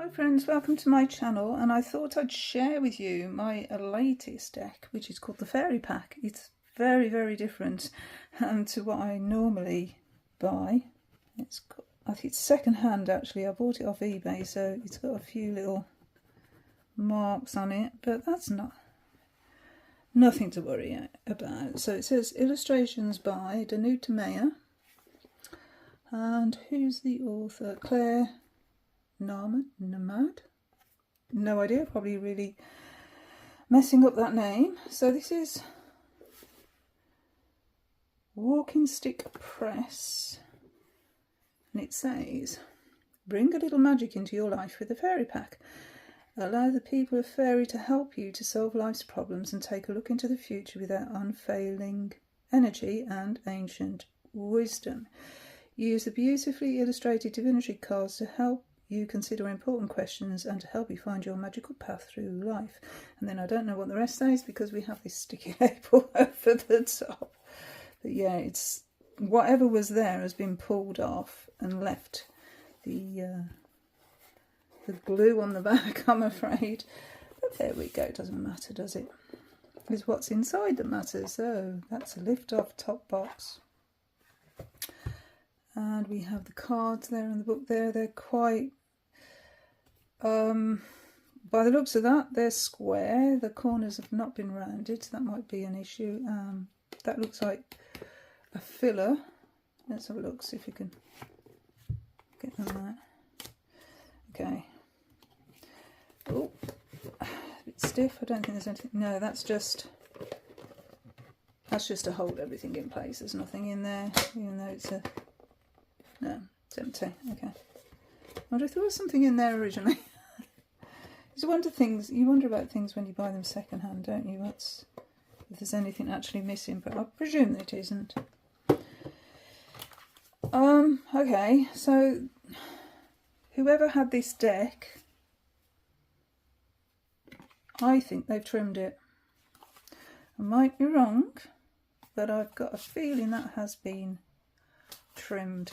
Hi friends, welcome to my channel, and I thought I'd share with you my latest deck, which is called the Fairy Pack. It's very different to what I normally buy. I think it's second hand actually. I bought it off eBay, so it's got a few little marks on it, but that's nothing to worry about. So it says illustrations by Danuta Meyer, and who's the author? Claire Namad? No idea, probably really messing up that name. So this is Walking Stick Press, and it says, bring a little magic into your life with the Fairy Pack. Allow the people of Fairy to help you to solve life's problems and take a look into the future with their unfailing energy and ancient wisdom. Use the beautifully illustrated divinity cards to help you consider important questions and to help you find your magical path through life. And then I don't know what the rest says because we have this sticky label over the top. But yeah, it's whatever was there has been pulled off and left the glue on the back, I'm afraid. But there we go, it doesn't matter, does it? It's what's inside that matters. So that's a lift off top box. And we have the cards there in the book there. They're quite, by the looks of that, they're square. The corners have not been rounded, so that might be an issue. That looks like a filler. Let's have a look, see if we can get them right. Okay. Oh, a bit stiff. I don't think there's anything. No, that's just to hold everything in place. There's nothing in there, even though it's a... No, it's empty. Okay. I wonder if there was something in there originally. You wonder about things when you buy them second hand, don't you? If there's anything actually missing, but I presume that it isn't. Okay, so whoever had this deck, I think they've trimmed it. I might be wrong, but I've got a feeling that has been trimmed.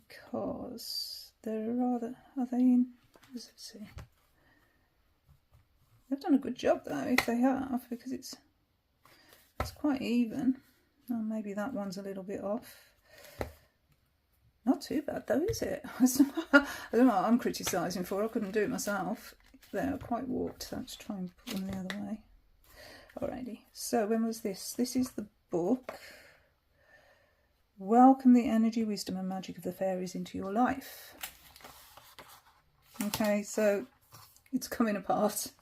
Because they're rather, are they in, let's see, they've done a good job though if they have, because it's quite even. Oh, maybe that one's a little bit off. Not too bad though, is it? I don't know what I'm criticising for. I couldn't do it myself. They're quite warped, so let's try and put them the other way. Alrighty, so when was this? This is the book. Welcome the energy, wisdom and magic of the fairies into your life. Okay, so it's coming apart.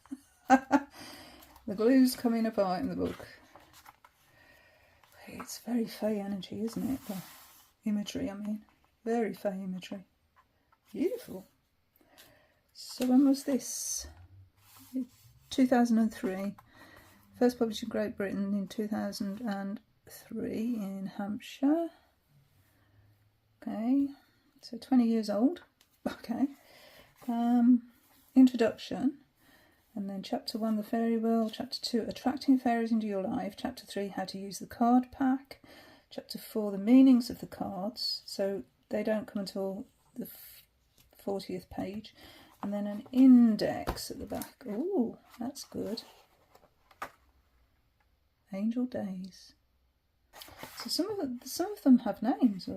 The glue's coming apart in the book. It's very fey energy, isn't it? The imagery, I mean. Very fey imagery. Beautiful. So when was this? 2003. First published in Great Britain in 2003 in Hampshire. Okay, so 20 years old. Okay. Introduction, and then chapter 1, the fairy world. Chapter 2, attracting fairies into your life. Chapter 3, how to use the card pack. Chapter 4, the meanings of the cards. So they don't come until the 40th page. And then an index at the back. Oh, that's good. Angel Days. So some of them have names.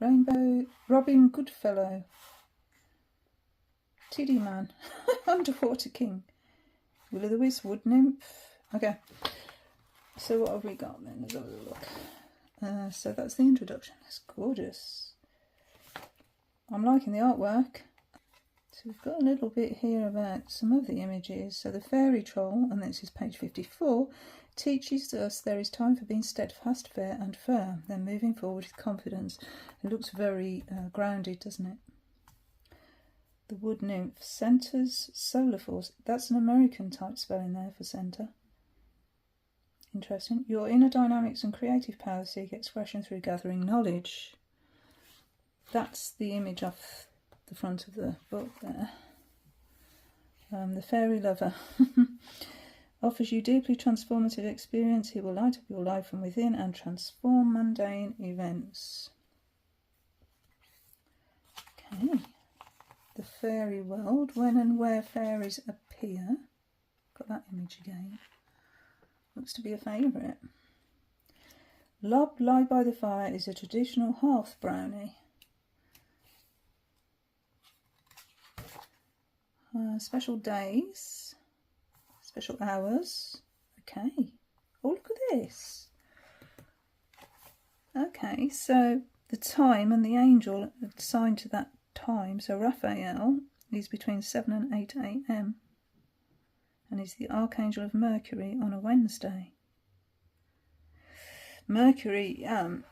Rainbow, Robin Goodfellow, Tiddy Man, Underwater King, Will-o'-the-Wisp, Wood Nymph. Okay, so what have we got then? Let's have a look. So that's the introduction. That's gorgeous. I'm liking the artwork. So we've got a little bit here about some of the images. So the fairy troll, and this is page 54, teaches us there is time for being steadfast, fair and firm, then moving forward with confidence. It looks very grounded, doesn't it? The wood nymph centers solar force. That's an American type spelling there for center. Interesting. Your inner dynamics and creative power seek expression through gathering knowledge. That's the image off the front of the book there. The fairy lover offers you deeply transformative experience. He will light up your life from within and transform mundane events. Okay, the fairy world, when and where fairies appear. Got that image again. Looks to be a favourite. Lob Lie by the Fire is a traditional hearth brownie. Special days, special hours. Okay. Oh, look at this. Okay, so the time and the angel assigned to that time. So Raphael is between 7 and 8 a.m. and is the Archangel of Mercury on a Wednesday. Mercury,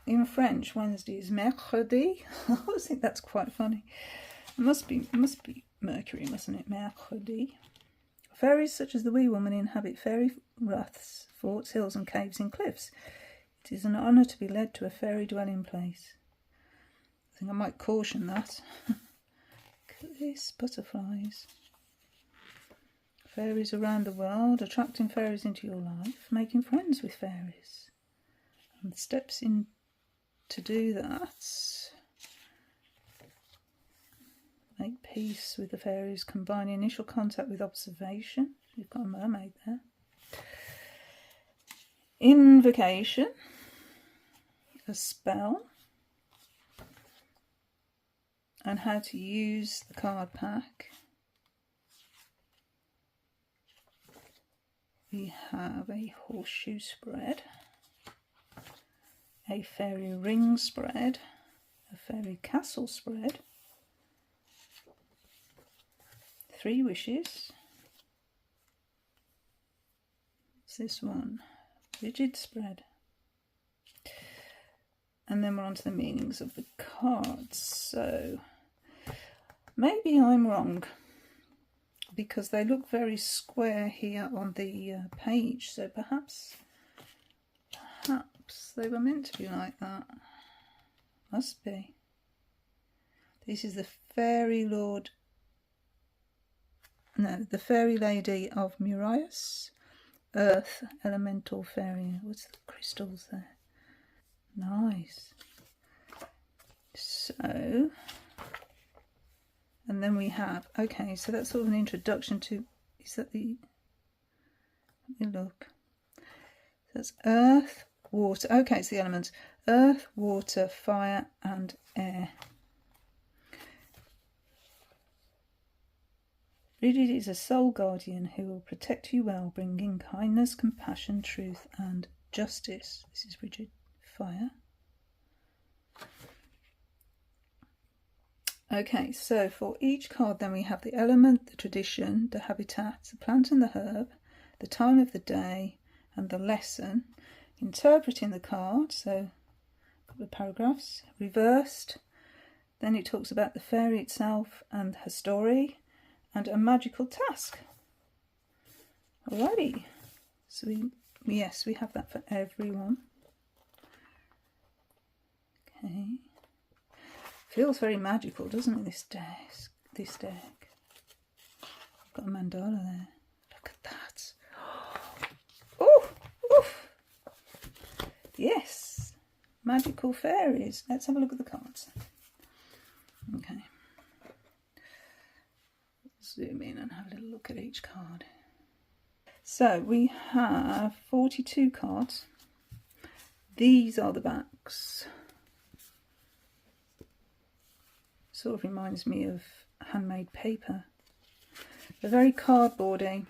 in French, Wednesday is mercredi. I always think that's quite funny. It must be Mercury, mustn't it? Mercredi. Fairies such as the Wee Woman inhabit fairy raths, forts, hills and caves in cliffs. It is an honour to be led to a fairy dwelling place. I think I might caution that. Look at this, butterflies. Fairies around the world, attracting fairies into your life, making friends with fairies. And the steps in to do that: make peace with the fairies, combine initial contact with observation. You've got a mermaid there. Invocation, a spell, and how to use the card pack. We have a horseshoe spread, a fairy ring spread, a fairy castle spread, 3 wishes. What's this one? Rigid spread. And then we're on to the meanings of the cards. So maybe I'm wrong, because they look very square here on the page. So perhaps they were meant to be like that. Must be. This is the Fairy Lord. No, the Fairy Lady of Murias. Earth Elemental Fairy. What's the crystals there? Nice. So, and then we have, okay, so that's sort of an introduction to, is that the, let me look. That's earth, water, okay, it's the elements. Earth, water, fire and air. Bridget is a soul guardian who will protect you well, bringing kindness, compassion, truth and justice. This is Bridget. Fire. Okay, so for each card then we have the element, the tradition, the habitat, the plant and the herb, the time of the day and the lesson. Interpreting the card, so a couple of paragraphs. Reversed, then it talks about the fairy itself and her story and a magical task. Alrighty, so we have that for everyone. Okay. Feels very magical, doesn't it, this deck? I've got a mandala there. Look at that. Oh, oof. Yes. Magical fairies. Let's have a look at the cards. Okay. Zoom in and have a little look at each card. So we have 42 cards. These are the backs. Sort of reminds me of handmade paper. They're very cardboardy,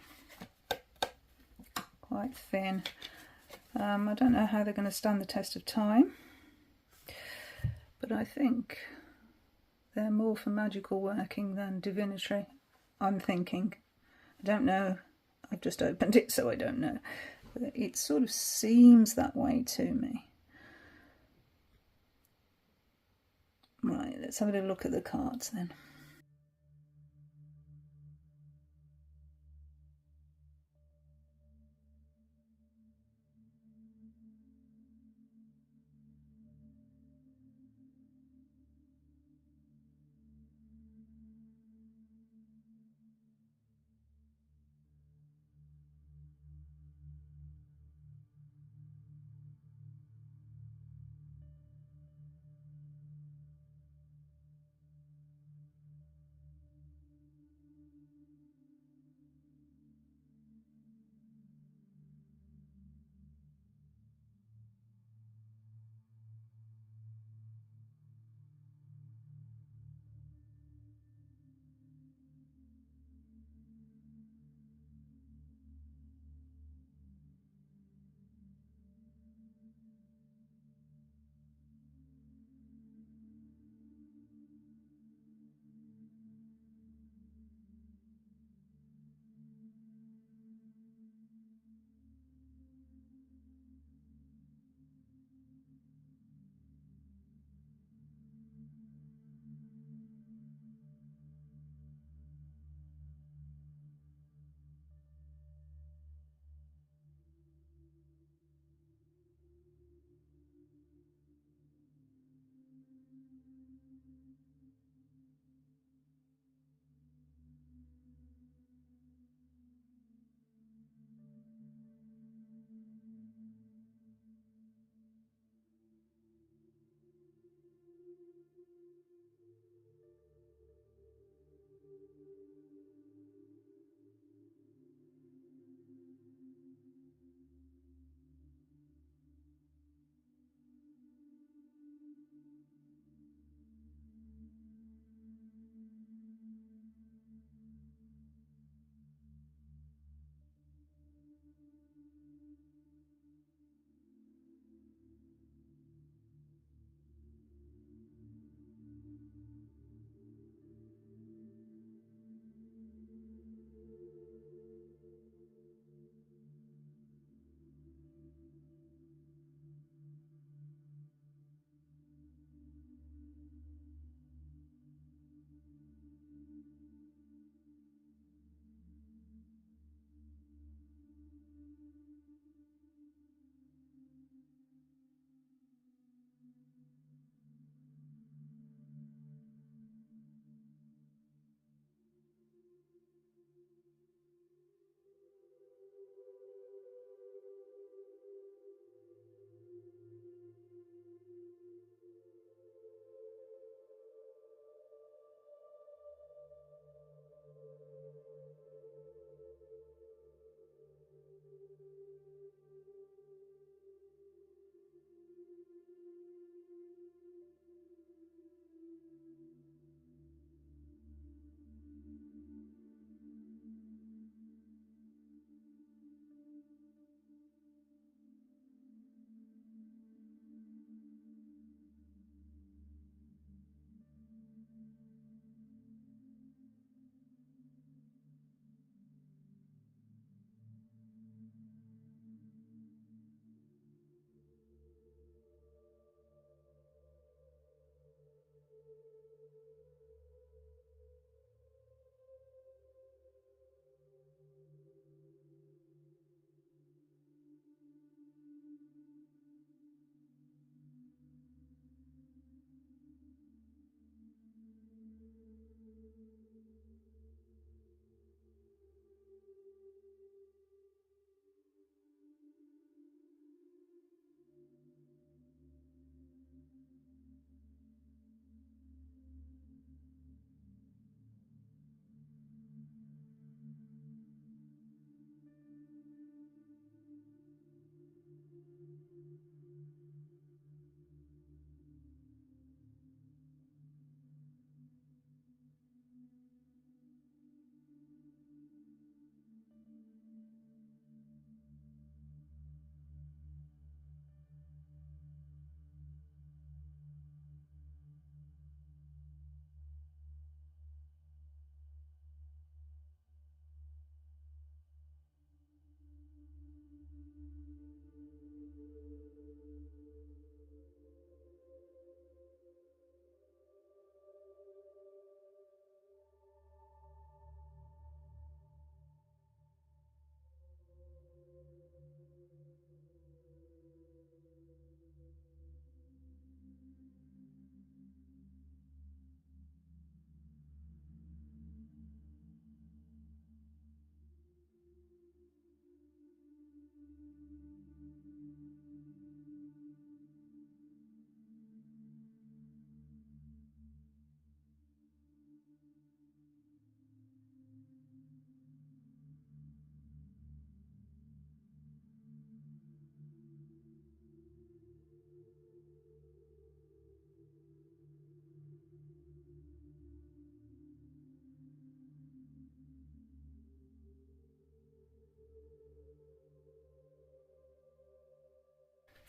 quite thin. I don't know how they're going to stand the test of time, but I think they're more for magical working than divinatory, I'm thinking. I don't know, I've just opened it so I don't know, but it sort of seems that way to me. Right, let's have a little look at the cards then.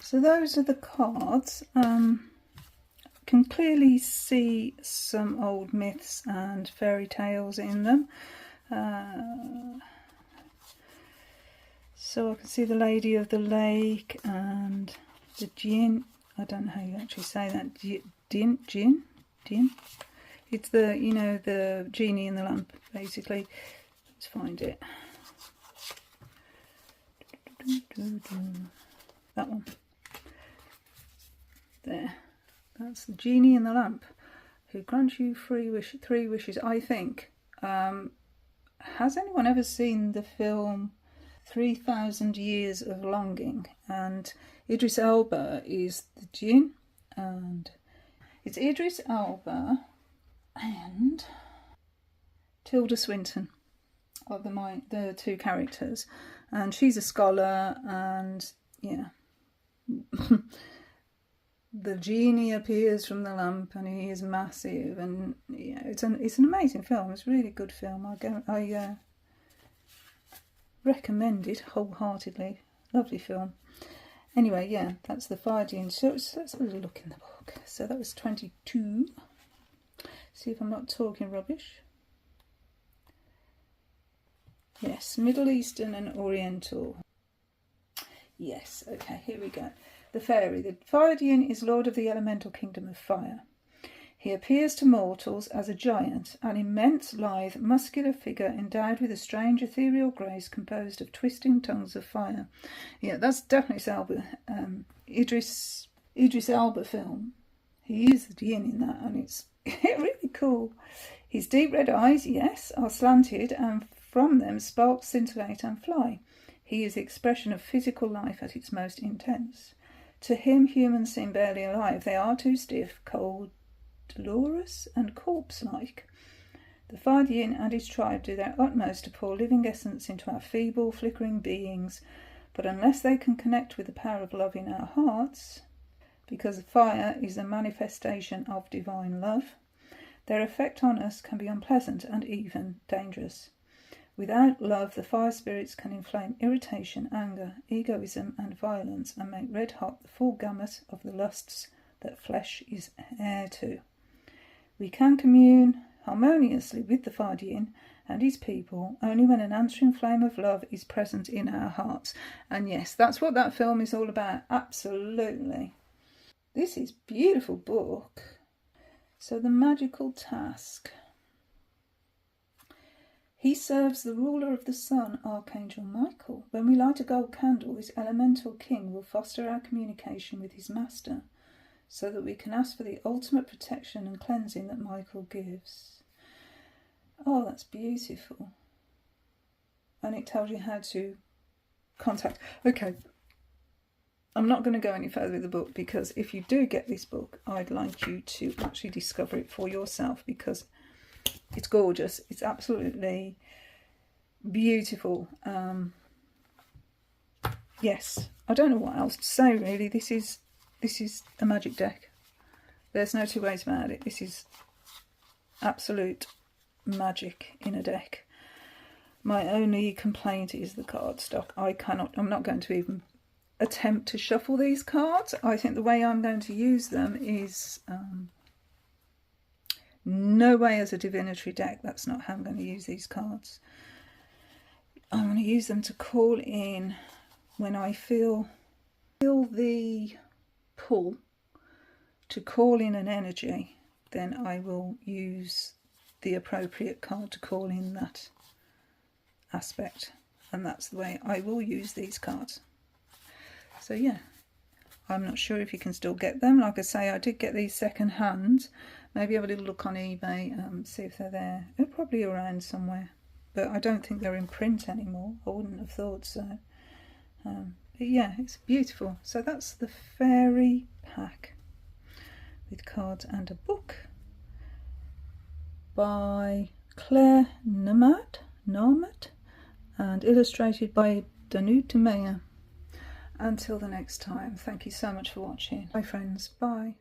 So those are the cards. Can clearly see some old myths and fairy tales in them. So I can see the Lady of the Lake and the Jinn. I don't know how you actually say that. Jinn. It's the, you know, the genie in the lamp, basically. Let's find it. That one. There. That's the genie in the lamp. who grants you three wishes, I think. Has anyone ever seen the film 3,000 Years of Longing? And Idris Elba is the Jinn, and it's Idris Elba and Tilda Swinton are the two characters, and she's a scholar, and yeah. The genie appears from the lamp and he is massive, and yeah, it's an amazing film. It's a really good film. I recommend it wholeheartedly. Lovely film. Anyway, yeah, that's the Fire Djinn. So let's have a little look in the book. So that was 22. See if I'm not talking rubbish. Yes, Middle Eastern and Oriental. Yes, okay, here we go. The Fairy. The Fire Djinn is lord of the elemental kingdom of fire. He appears to mortals as a giant, an immense, lithe, muscular figure endowed with a strange ethereal grace composed of twisting tongues of fire. Yeah, that's definitely Idris Elba film. He is the Djinn in that, and it's really cool. His deep red eyes, yes, are slanted, and from them sparks scintillate and fly. He is the expression of physical life at its most intense. To him, humans seem barely alive. They are too stiff, cold, dolorous, and corpse-like. The Fire Djinn and his tribe do their utmost to pour living essence into our feeble, flickering beings, but unless they can connect with the power of love in our hearts, because fire is a manifestation of divine love, their effect on us can be unpleasant and even dangerous. Without love, the fire spirits can inflame irritation, anger, egoism, and violence, and make red hot the full gamut of the lusts that flesh is heir to. We can commune harmoniously with the Fire Djinn and his people only when an answering flame of love is present in our hearts. And yes, that's what that film is all about. Absolutely. This is a beautiful book. So the magical task. He serves the ruler of the sun, Archangel Michael. When we light a gold candle, this elemental king will foster our communication with his master, so that we can ask for the ultimate protection and cleansing that Michael gives. Oh, that's beautiful. And it tells you how to contact. Okay, I'm not going to go any further with the book, because if you do get this book, I'd like you to actually discover it for yourself, because it's gorgeous. It's absolutely beautiful. Yes, I don't know what else to say really. This is a magic deck. There's no two ways about it. This is absolute magic in a deck. My only complaint is the card stock. I'm not going to even attempt to shuffle these cards. I think the way I'm going to use them is no way as a divinatory deck. That's not how I'm going to use these cards. I'm going to use them to call in when I feel the pull to call in an energy. Then I will use the appropriate card to call in that aspect, and that's the way I will use these cards. So yeah, I'm not sure if you can still get them. Like I say, I did get these second hand. Maybe have a little look on eBay, see if they're there. They're probably around somewhere, but I don't think they're in print anymore. I wouldn't have thought so. But yeah, it's beautiful. So that's the Fairy pack with cards and a book by Claire Namad, and illustrated by Danute Meyer. Until the next time, thank you so much for watching. Bye friends, bye.